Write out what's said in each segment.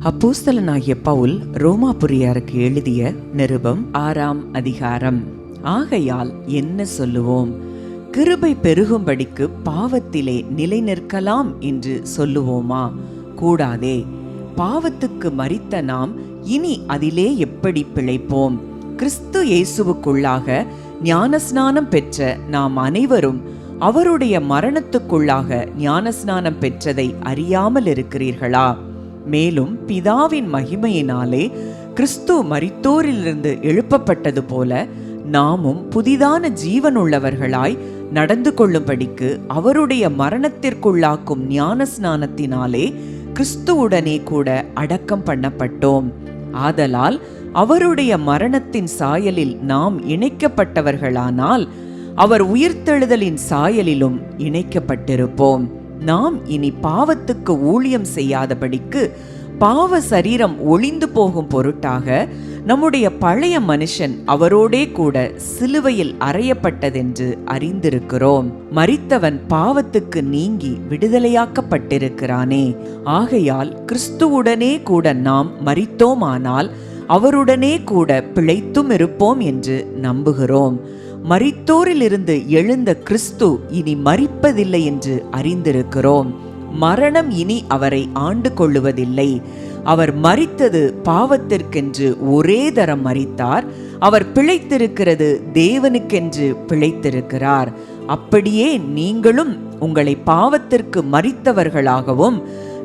அப்போஸ்தலனாகிய பவுல் ரோமாபுரியருக்கு எழுதிய நிருபம் 6ஆம் அதிகாரம். ஆகையால் என்ன சொல்லுவோம்? கிருபை பெருகும்படிக்கு பாவத்திலே நிலை நிற்கலாம் என்று சொல்லுவோமா? கூடாதே. பாவத்துக்கு மரித்த நாம் இனி அதிலே எப்படி பிழைப்போம்? கிறிஸ்து இயேசுவுக்குள்ளாக ஞானஸ்நானம் பெற்ற நாம் அனைவரும் அவருடைய மரணத்துக்குள்ளாக ஞானஸ்நானம் பெற்றதை அறியாமல் இருக்கிறீர்களா? மேலும் பிதாவின் மகிமையினாலே கிறிஸ்து மரித்தோரிலிருந்து எழுப்பப்பட்டது போல நாமும் புதிதான ஜீவனுள்ளவர்களாய் நடந்து கொள்ளும்படிக்கு அவருடைய மரணத்திற்குள்ளாக்கும் ஞானஸ்நானத்தினாலே கிறிஸ்துவுடனே கூட அடக்கம் பண்ணப்பட்டோம். ஆதலால் அவருடைய மரணத்தின் சாயலில் நாம் இணைக்கப்பட்டவர்களானால் அவர் உயிர்த்தெழுதலின் சாயலிலும் இணைக்கப்பட்டிருப்போம். நாம் இனி பாவத்துக்கு ஊழியம் செய்யாதபடிக்கு பாவ சரீரம் ஒளிந்து போகும் பொருட்டாக நம்முடைய பழைய மனுஷன் அவரோடே கூட சிலுவையில் அறையப்பட்டதென்று அறிந்திருக்கிறோம். மரித்தவன் பாவத்துக்கு நீங்கி விடுதலையாக்கப்பட்டிருக்கிறானே. ஆகையால் கிறிஸ்துவுடனே கூட நாம் மரித்தோமானால் அவருடனே கூட பிழைத்தும் இருப்போம் என்று நம்புகிறோம். மரித்தோரிலிருந்து எழுந்த கிறிஸ்து இனி மரிப்பதில்லை என்று அறிந்திருக்கிறோம். மரணம் இனி அவரை ஆண்டு கொள்ளுவதில்லை. அவர் மரித்தது பாவத்திற்கென்று ஒரே தரம் மரித்தார். அவர் பிழைத்திருக்கிறது தேவனுக்கென்று பிழைத்திருக்கிறார். அப்படியே நீங்களும் உங்களை பாவத்திற்கு மரித்தவர்களாகவும்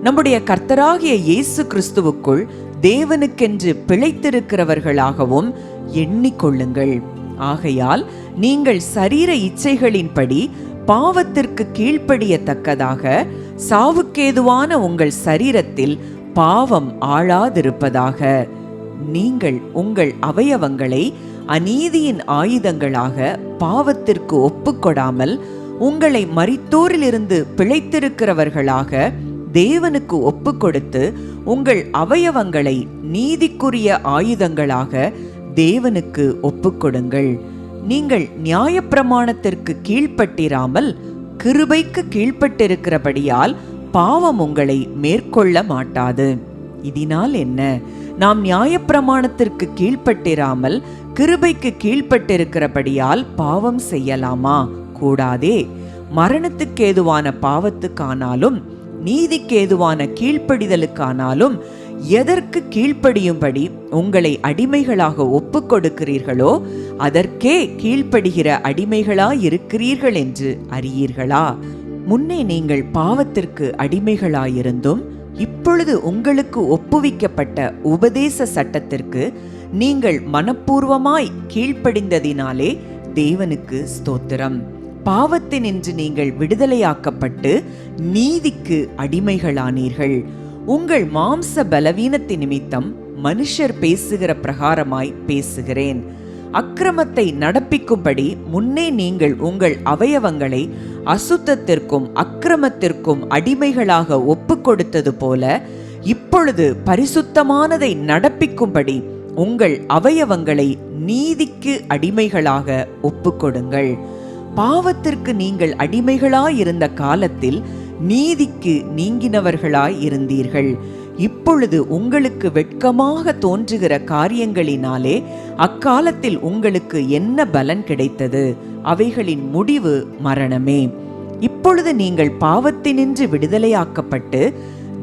நம்முடைய கர்த்தராகிய இயேசு கிறிஸ்துவுக்குள் தேவனுக்கென்று பிழைத்திருக்கிறவர்களாகவும் எண்ணிக்கொள்ளுங்கள். ஆகையால் நீங்கள் சரீர இச்சைகளின்படி பாவத்திற்கு கீழ்ப்படியத்தக்கதாக சாவுக்கேதுவான உங்கள் சரீரத்தில் பாவம் ஆளாதிருப்பதாக. நீங்கள் உங்கள் அவயவங்களை அநீதியின் ஆயுதங்களாக பாவத்திற்கு ஒப்புக்கொடாமல் உங்களை மரித்தோரிலிருந்து பிழைத்திருக்கிறவர்களாக தேவனுக்கு ஒப்புக்கொடுத்து உங்கள் அவயவங்களை நீதிக்குரிய ஆயுதங்களாக தேவனுக்கு ஒப்புக்கொடுங்கள். நீங்கள் நியாயப்பிரமாணத்திற்கு கீழ்ப்பட்டிராமல் கிருபைக்கு கீழ்ப்பட்டிருக்கிறபடியால் பாவம் உங்களை மேற்கொள்ள மாட்டாது. இதனால் என்ன? நாம் நியாயப்பிரமாணத்திற்கு கீழ்ப்பட்டிராமல் கிருபைக்கு கீழ்ப்பட்டிருக்கிறபடியால் பாவம் செய்யலாமா? கூடாதே. மரணத்துக்கேதுவான பாவத்துக்கானாலும் நீதிக்கேதுவான கீழ்ப்படிதலுக்கானாலும் எதற்கு கீழ்ப்படியும்படி உங்களை அடிமைகளாக ஒப்புக் கொடுக்கிறீர்களோ அதற்கே கீழ்ப்படுகிற அடிமைகளாயிருக்கிறீர்கள் என்று அறியீர்களா? முன்னே நீங்கள் பாவத்திற்கு அடிமைகளாயிருந்தும் இப்பொழுது உங்களுக்கு ஒப்புவிக்கப்பட்ட உபதேச சட்டத்திற்கு நீங்கள் மனப்பூர்வமாய் கீழ்ப்படிந்ததினாலே தேவனுக்கு ஸ்தோத்திரம். பாவத்தினின்று நீங்கள் விடுதலையாக்கப்பட்டு நீதிக்கு அடிமைகளானீர்கள். உங்கள் மாம்ச பலவீனத்தின் நிமித்தம் மனுஷர் பேசுகிற பிரகாரமாய் பேசுகிறேன். அக்கிரமத்தை நடப்பிக்கும்படி முன்னே நீங்கள் உங்கள் அவயவங்களை அசுத்தத்திற்கும் அக்கிரமத்திற்கும் அடிமைகளாக ஒப்புக் கொடுத்தது போல இப்பொழுது பரிசுத்தமானதை நடப்பிக்கும்படி உங்கள் அவயவங்களை நீதிக்கு அடிமைகளாக ஒப்புக்கொடுங்கள். பாவத்திற்கு நீங்கள் அடிமைகளாயிருந்த காலத்தில் நீதிக்கு நீங்கினவர்களாய் இருந்தீர்கள். இப்பொழுது உங்களுக்கு வெட்கமாக தோன்றுகிற காரியங்களினாலே அக்காலத்தில் உங்களுக்கு என்ன பலன் கிடைத்தது? அவைகளின் முடிவு மரணமே. இப்பொழுது நீங்கள் பாவத்தினின்று விடுதலையாக்கப்பட்டு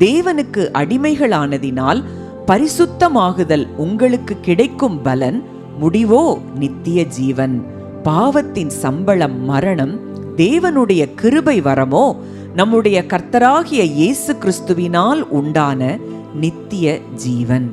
தேவனுக்கு அடிமைகளானதினால் பரிசுத்தமாகுதல் உங்களுக்கு கிடைக்கும் பலன் முடிவோ நித்திய ஜீவன். பாவத்தின் சம்பளம் மரணம், தேவனுடைய கிருபை வரமோ நம்முடைய கர்த்தராகிய இயேசு கிறிஸ்துவினால் உண்டான நித்திய ஜீவன்.